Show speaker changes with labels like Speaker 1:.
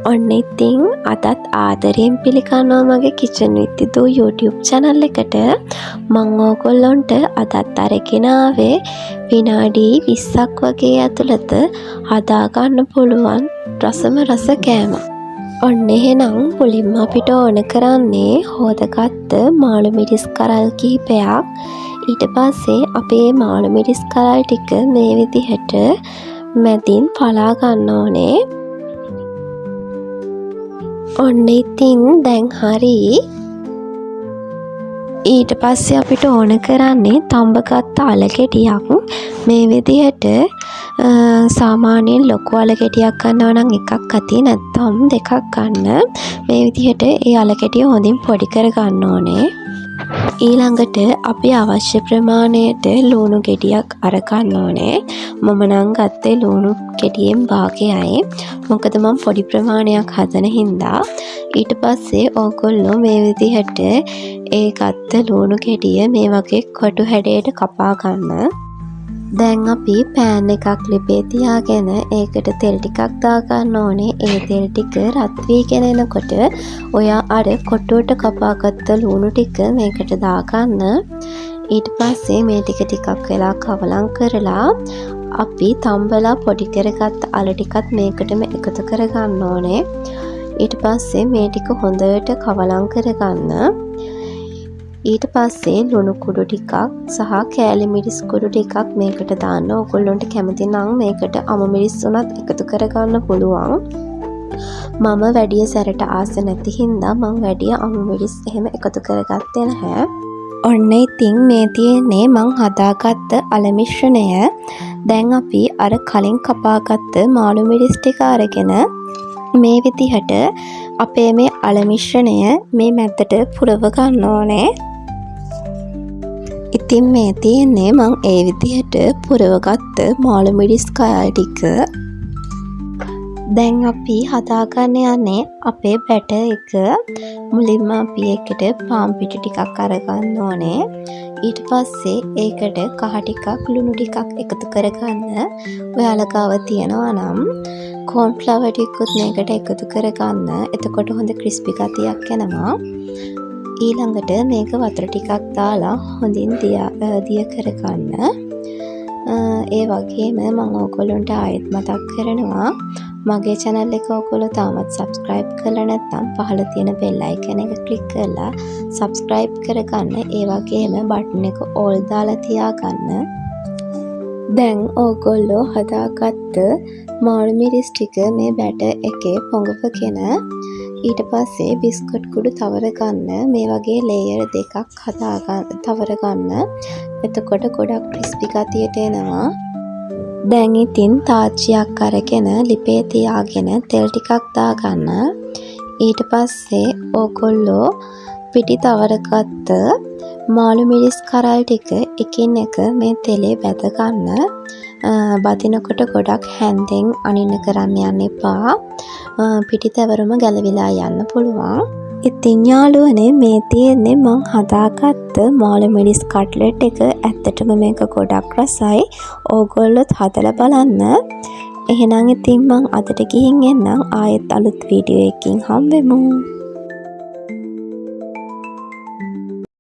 Speaker 1: ඔන්න ඉතින් අදත් ආදරයෙන් පිළිගන්නවා මගේ කිචන් විත් දු YouTube channel එකට. මම ඕගොල්ලන්ට අදත් අරගෙන ආවේ විනාඩි 20ක් වගේ ඇතුළත හදා ගන්න පුළුවන් රසම රස කෑමක්. ඔන්න එහෙනම් මුලින්ම අපිට ඕන කරන්නේ හොදගත්ත මාළු මිරිස් කරල් කිහිපයක්. ඊට පස්සේ අපේ මාළු මිරිස් කරල් ටික මේ විදිහට මැදින් පලා ගන්න ඕනේ. ඔන්න ඉතින් දැන් හරි. ඊට පස්සේ අපිට ඕන කරන්නේ තඹගත්ත අල ගෙඩියක් මේ විදිහට සාමාන්‍යයෙන් ලොකු අල ගෙඩියක් ගන්නවා නම් එකක් අතින් නැත්නම් දෙකක් ගන්න. මේ විදිහට ඒ අල ගෙඩිය හොඳින් පොඩි කර ගන්න ඕනේ. ඊළඟට අපි අවශ්‍ය ප්‍රමාණයට ලුණු ගෙඩියක් අර ගන්න ඕනේ. මම නම් ගත්තේ ලුණු ගෙඩියෙන් භාගයයි. මොකද මම පොඩි ප්‍රමාණයක් හදන හින්දා. ඊට පස්සේ ඕගොල්ලෝ මේ විදිහට ඒ ගත්ත ලුණු ගෙඩිය මේ වගේ කොටු හැඩයට කපා ගන්න. දැන් අපි පෑන් එකක් ලිපේ තියාගෙන ඒකට තෙල් ටිකක් දා ගන්න ඕනේ. ඒ තෙල් ටික රත් වීගෙන එනකොට ඔයා අර කොටුවට කපාගත්ත ලුණු ටික මේකට දා ගන්න. ඊට පස්සේ මේ ටික ටිකක් වෙලා කවලම් කරලා අපි තම්බලා පොඩි කරගත්ත අල ටිකත් මේකටම එකතු කරගන්න ඕනේ. ඊට පස්සේ මේ ටික හොඳට කවලම් කරගන්න. ඊට පස්සේ ලුණු කුඩු ටිකක් සහ කෑලි මිරිස් කුඩු ටිකක් මේකට දාන්න. ඕගොල්ලන්ට කැමති නම් මේකට අමු මිරිස් උනත් එකතු කරගන්න පුළුවන්. මම වැඩි සැරට ආස නැති හින්දා මම වැඩි අමු මිරිස් එහෙම එකතු කරගත්තේ නැහැ. ඔන්න ඉතින් මේ තියෙන්නේ මං හදාගත්ත අල මිශ්‍රණය. දැන් අපි අර කලින් කපාගත්ත මාළු මිරිස් ටික අරගෙන මේ විදිහට අපේ මේ අල මිශ්‍රණය මේ මැද්දට පුරව ගන්න ඕනේ. ඉතින් මේ තියෙන්නේ මං ඒ විදිහට පුරවගත්ත මාළු මිරිස් කෑලි ටික. දැන් අපි හදාගන්න යන්නේ අපේ බැටර් එක. මුලින්ම අපි ඒකට පාන් පිටි ටිකක් අරගන්න ඕනේ. ඊට පස්සේ ඒකට කහ ටිකක් ලුණු ටිකක් එකතු කරගන්න. ඔයාලා ගාව තියනවා නම් කෝන් ෆ්ලවර් ටිකකුත් මේකට එකතු කරගන්න. එතකොට හොඳ ක්‍රිස්පි ගතියක් එනවා. ඊළඟට මේක වතුර ටිකක් දාලා හොඳින් දිය කරගන්න. ඒ වගේම මම ඕගොල්ලන්ට ආයෙත් මතක් කරනවා මගේ channel එක ඔයගොල්ලෝ තාමත් subscribe කරලා නැත්නම් පහළ තියෙන bell icon එක click කරලා subscribe කරගන්න. ඒ වගේම button එක all දාලා තියාගන්න. දැන් ඕගොල්ලෝ හදාගත්ත මාළු මිරිස් ටික මේ බැටර් එකේ පොඟවගෙන ඊට පස්සේ බිස්කට් කුඩු තවර ගන්න. මේ වගේ ලේයර් දෙකක් තවර ගන්න. එතකොට ගොඩක් ක්‍රිස්පි ගතියට එනවා. දැන් ඉතින් තාච්චියක් අරගෙන ලිපේ තියාගෙන තෙල් ටිකක් දාගන්න. ඊට පස්සේ ඕගොල්ලෝ පිටි තවරගත්ත මාළු මිරිස් කරල් ටික එකින් එක මේ තෙලේ බැද ගන්න. බදිනකොට ගොඩක් හැන්දෙන් අනින්න කරන්න යන්න එපා. පිටි තවරම ගැලවිලා යන්න පුළුවන්. ඉතින් යාළුවනේ මේ තියෙන්නේ මං හදාගත්ත මාළු මිරිස් කට්ලට් එක. ඇත්තටම මේක ගොඩක් රසයි. ඕගොල්ලොත් හදලා බලන්න. එහෙනම් ඉතින් මං අදට ගිහින් එන්නම්. ආයෙත් අලුත් වීඩියෝ එකකින් හම්බෙමු.